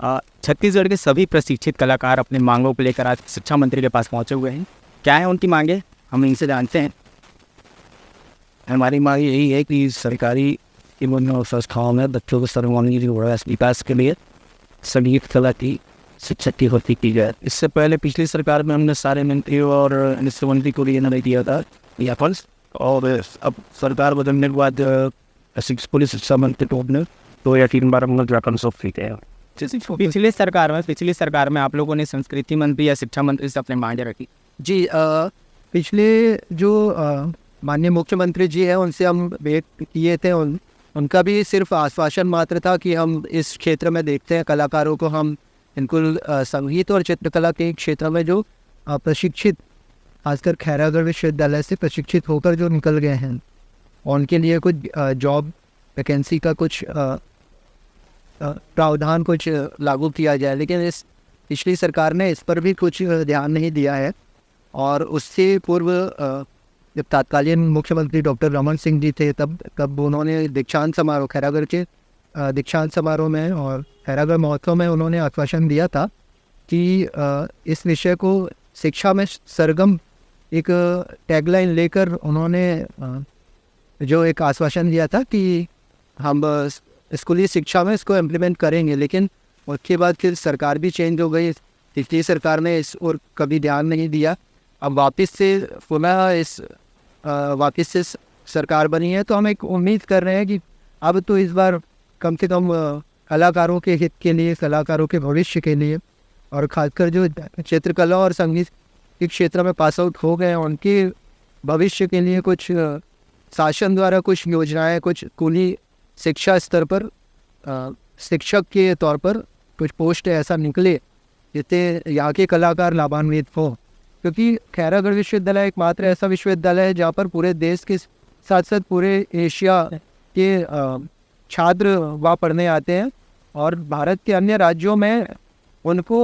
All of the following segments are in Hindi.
छत्तीसगढ़ के सभी प्रशिक्षित कलाकार अपने मांगों को लेकर आज शिक्षा मंत्री के पास पहुंचे हुए हैं। क्या है उनकी मांगे, हम इनसे जानते हैं। हमारी मांग यही है कि सरकारी एवं संस्थाओं में बच्चों के सर्वांगीण विकास के लिए संगीत कला की शिक्षा की भर्ती की जाए। इससे पहले पिछली सरकार में हमने सारे मंत्रियों और मुख्यमंत्री को लिए नहीं दिया था ज्ञापन, और अब सरकार बदलने के बाद पुलिस शिक्षा मंत्री को अपने 2 या 3 बार हम ज्ञापन सौंप देते हैं। पिछली सरकार में आप लोगों ने संस्कृति मंत्री या शिक्षा मंत्री से अपने मांगे रखी? जी, पिछले जो माननीय मुख्यमंत्री जी हैं उनसे हम भेंट किए थे। उनका भी सिर्फ आश्वासन मात्र था कि हम इस क्षेत्र में देखते हैं कलाकारों को, हम इनको संगीत और चित्रकला के क्षेत्र में जो प्रशिक्षित, खासकर खैरागढ़ विश्वविद्यालय से प्रशिक्षित होकर जो निकल गए हैं, उनके लिए कुछ जॉब वैकेंसी का कुछ प्रावधान कुछ लागू किया जाए। लेकिन इस पिछली सरकार ने इस पर भी कुछ ध्यान नहीं दिया है। और उससे पूर्व जब तत्कालीन मुख्यमंत्री डॉक्टर रमन सिंह जी थे, तब उन्होंने दीक्षांत समारोह, खैरागढ़ के दीक्षांत समारोह में और खैरागढ़ महोत्सव में उन्होंने आश्वासन दिया था कि इस विषय को शिक्षा में सरगम, एक टैगलाइन लेकर उन्होंने जो एक आश्वासन दिया था कि हम स्कूली शिक्षा में इसको इम्प्लीमेंट करेंगे। लेकिन उसके बाद फिर सरकार भी चेंज हो गई, पिछली सरकार ने इस और कभी ध्यान नहीं दिया। अब वापस से सरकार बनी है, तो हम एक उम्मीद कर रहे हैं कि अब तो इस बार कम से कम कलाकारों के हित के लिए, कलाकारों के भविष्य के लिए, और खासकर जो चित्रकला और संगीत के क्षेत्र में पास आउट हो गए हैं उनके भविष्य के लिए कुछ शासन द्वारा कुछ योजनाएं, कुछ स्कूली शिक्षा स्तर पर शिक्षक के तौर पर कुछ पोस्ट ऐसा निकले जिससे यहाँ के कलाकार लाभान्वित हो। क्योंकि खैरागढ़ विश्वविद्यालय एकमात्र ऐसा विश्वविद्यालय है जहाँ पर पूरे देश के साथ साथ पूरे एशिया के छात्र वहाँ पढ़ने आते हैं, और भारत के अन्य राज्यों में उनको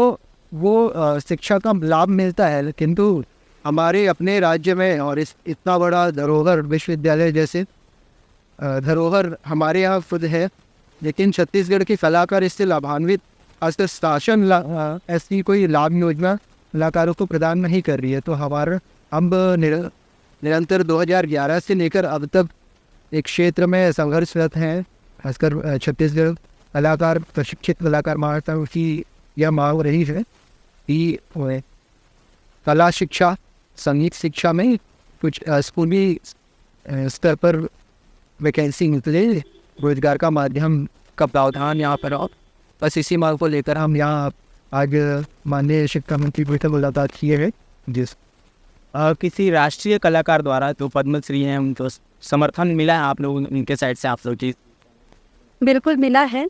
वो शिक्षा का लाभ मिलता है। किंतु हमारे अपने राज्य में, और इतना बड़ा धरोहर विश्वविद्यालय जैसे धरोहर हमारे यहाँ खुद है, लेकिन छत्तीसगढ़ के कलाकार इससे लाभान्वित, खासकर शासन ऐसी कोई लाभ योजना कलाकारों को प्रदान नहीं कर रही है। तो हमारा अब निरंतर 2011 से लेकर अब तक एक क्षेत्र में संघर्षरत हैं, खासकर छत्तीसगढ़ कलाकार, प्रशिक्षित कलाकार महासंघ की यह मांग रही है कि कला शिक्षा, संगीत शिक्षा में कुछ स्कूली स्तर पर वैकेंसी निकले, रोजगार का माध्यम का प्रावधान यहाँ पर हो। बस इसी मांग को लेकर हम यहाँ आज माननीय शिक्षा मंत्री से मुलाकात किए हैं। जिस किसी राष्ट्रीय कलाकार द्वारा जो पद्मश्री हैं उनको समर्थन मिला है आप लोगों उनके साइड से? आप लोग की बिल्कुल मिला है।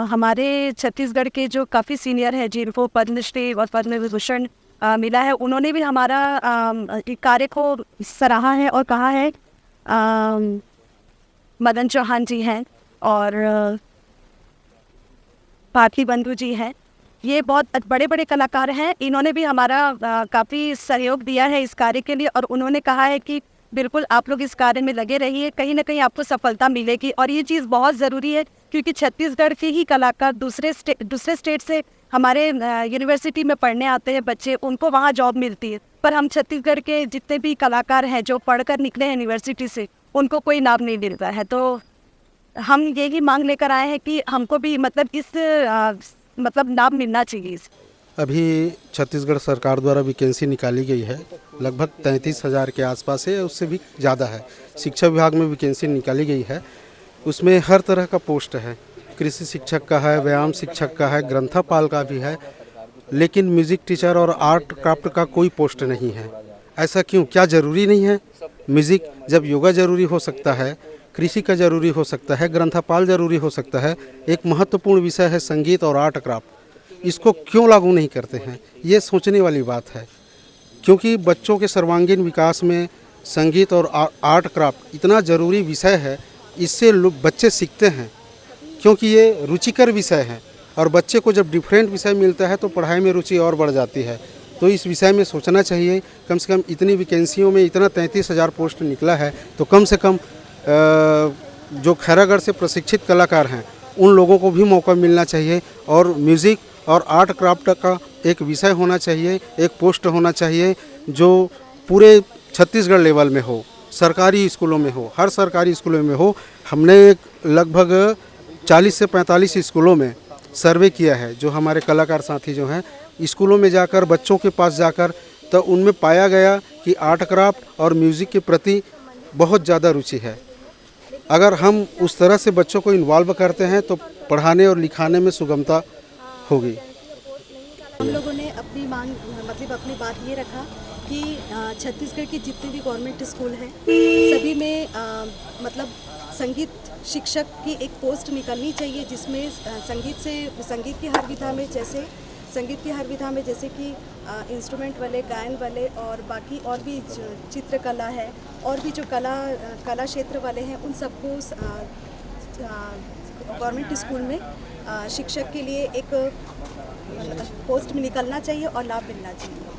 हमारे छत्तीसगढ़ के जो काफ़ी सीनियर हैं जिनको पद्मश्री और पद्म विभूषण मिला है, उन्होंने भी हमारा कार्य को सराहा है और कहा है। मदन चौहान जी हैं और पार्थी बंधु जी हैं, ये बहुत बड़े बड़े कलाकार हैं। इन्होंने भी हमारा काफ़ी सहयोग दिया है इस कार्य के लिए, और उन्होंने कहा है कि बिल्कुल आप लोग इस कार्य में लगे रहिए, कहीं ना कहीं आपको सफलता मिलेगी। और ये चीज़ बहुत ज़रूरी है क्योंकि छत्तीसगढ़ के ही कलाकार दूसरे स्टेट से हमारे यूनिवर्सिटी में पढ़ने आते हैं बच्चे, उनको वहाँ जॉब मिलती है, पर हम छत्तीसगढ़ के जितने भी कलाकार हैं जो पढ़कर निकले हैं यूनिवर्सिटी से, उनको कोई लाभ नहीं मिलता है। तो हम यही मांग लेकर आए हैं कि हमको भी मतलब लाभ मिलना चाहिए। अभी छत्तीसगढ़ सरकार द्वारा वैकेंसी निकाली गई है, लगभग 33,000 के आसपास है, उससे भी ज़्यादा है। शिक्षा विभाग में वैकेंसी निकाली गई है, उसमें हर तरह का पोस्ट है। कृषि शिक्षक का है, व्यायाम शिक्षक का है, ग्रंथपाल का भी है, लेकिन म्यूज़िक टीचर और आर्ट क्राफ्ट का कोई पोस्ट नहीं है। ऐसा क्यों? क्या ज़रूरी नहीं है? म्यूज़िक जब योगा ज़रूरी हो सकता है, कृषि का ज़रूरी हो सकता है, ग्रंथपाल ज़रूरी हो सकता है, एक महत्वपूर्ण विषय है संगीत और आर्ट क्राफ्ट, इसको क्यों लागू नहीं करते हैं? ये सोचने वाली बात है, क्योंकि बच्चों के सर्वांगीण विकास में संगीत और आर्ट क्राफ्ट इतना ज़रूरी विषय है। इससे लोग बच्चे सीखते हैं, क्योंकि ये रुचिकर विषय है, और बच्चे को जब डिफरेंट विषय मिलता है तो पढ़ाई में रुचि और बढ़ जाती है। तो इस विषय में सोचना चाहिए। कम से कम इतनी वैकेंसियों में इतना 33,000 पोस्ट निकला है, तो कम से कम जो खैरागढ़ से प्रशिक्षित कलाकार हैं उन लोगों को भी मौका मिलना चाहिए। और म्यूज़िक और आर्ट क्राफ्ट का एक विषय होना चाहिए, एक पोस्ट होना चाहिए जो पूरे छत्तीसगढ़ लेवल में हो, सरकारी स्कूलों में हो, हर सरकारी स्कूलों में हो। हमने एक लगभग 40 से 45 स्कूलों में सर्वे किया है। जो हमारे कलाकार साथी जो हैं स्कूलों में जाकर, बच्चों के पास जाकर, तो उनमें पाया गया कि आर्ट क्राफ्ट और म्यूज़िक के प्रति बहुत ज़्यादा रुचि है। अगर हम उस तरह से बच्चों को इन्वॉल्व करते हैं तो पढ़ाने और लिखाने में सुगमता होगी। हम लोगों ने अपनी मांग मतलब अपनी बात ये रखा कि छत्तीसगढ़ के जितने भी गवर्नमेंट स्कूल हैं सभी में मतलब संगीत शिक्षक की एक पोस्ट निकलनी चाहिए, जिसमें संगीत की हर विधा में जैसे कि इंस्ट्रूमेंट वाले, गायन वाले और बाकी और भी चित्रकला है और भी जो कला क्षेत्र वाले हैं उन सबको गवर्नमेंट स्कूल में शिक्षक के लिए एक पोस्ट में निकलना चाहिए और लाभ मिलना चाहिए।